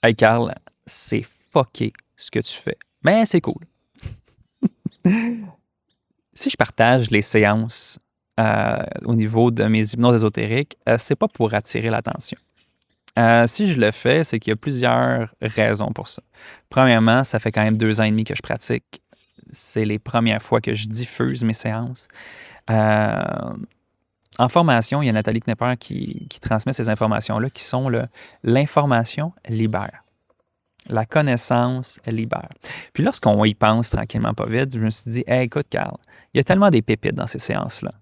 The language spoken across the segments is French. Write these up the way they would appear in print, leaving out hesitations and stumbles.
Hey Carl, c'est fucké ce que tu fais. Mais c'est cool. Si je partage les séances au niveau de mes hypnoses ésotériques, c'est pas pour attirer l'attention. Si je le fais, c'est qu'il y a plusieurs raisons pour ça. Premièrement, ça fait quand même 2 ans et demi que je pratique. C'est les premières fois que je diffuse mes séances. Euh, En formation, il y a Nathalie Knepper qui transmet ces informations-là qui sont l'information libère. La connaissance libère. Puis lorsqu'on y pense tranquillement pas vite, je me suis dit, hey, écoute, Carl, il y a tellement des pépites dans ces séances-là.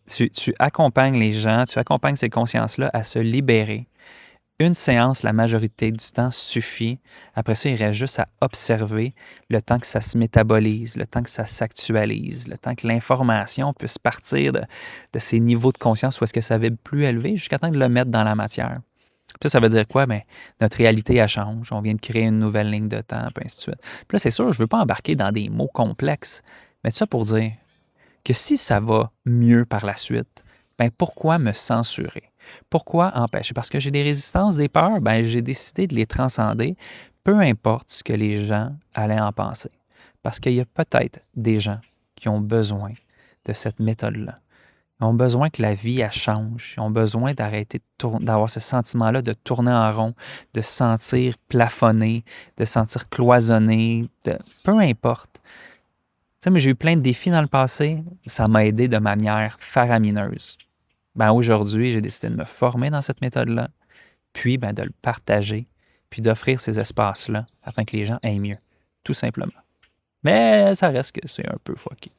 Tu accompagnes les gens, tu accompagnes ces consciences-là à se libérer. Une séance, la majorité du temps, suffit. Après ça, il reste juste à observer le temps que ça se métabolise, le temps que ça s'actualise, le temps que l'information puisse partir de ces niveaux de conscience où est-ce que ça vibre plus élevé jusqu'à temps de le mettre dans la matière. Puis ça veut dire quoi? Bien, notre réalité, elle change. On vient de créer une nouvelle ligne de temps, puis ainsi de suite. Puis là, c'est sûr, je ne veux pas embarquer dans des mots complexes, mais tout ça pour dire que si ça va mieux par la suite, ben pourquoi me censurer? Pourquoi empêcher? Parce que j'ai des résistances, des peurs, ben j'ai décidé de les transcender, peu importe ce que les gens allaient en penser. Parce qu'il y a peut-être des gens qui ont besoin de cette méthode-là. Ils ont besoin que la vie, elle change. Ils ont besoin d'arrêter d'avoir ce sentiment-là de tourner en rond, de se sentir plafonné, de se sentir cloisonné, peu importe. Tu sais, mais j'ai eu plein de défis dans le passé. Ça m'a aidé de manière faramineuse. Ben, aujourd'hui, j'ai décidé de me former dans cette méthode-là, puis ben, de le partager, puis d'offrir ces espaces-là afin que les gens aient mieux, tout simplement. Mais ça reste que c'est un peu fucké.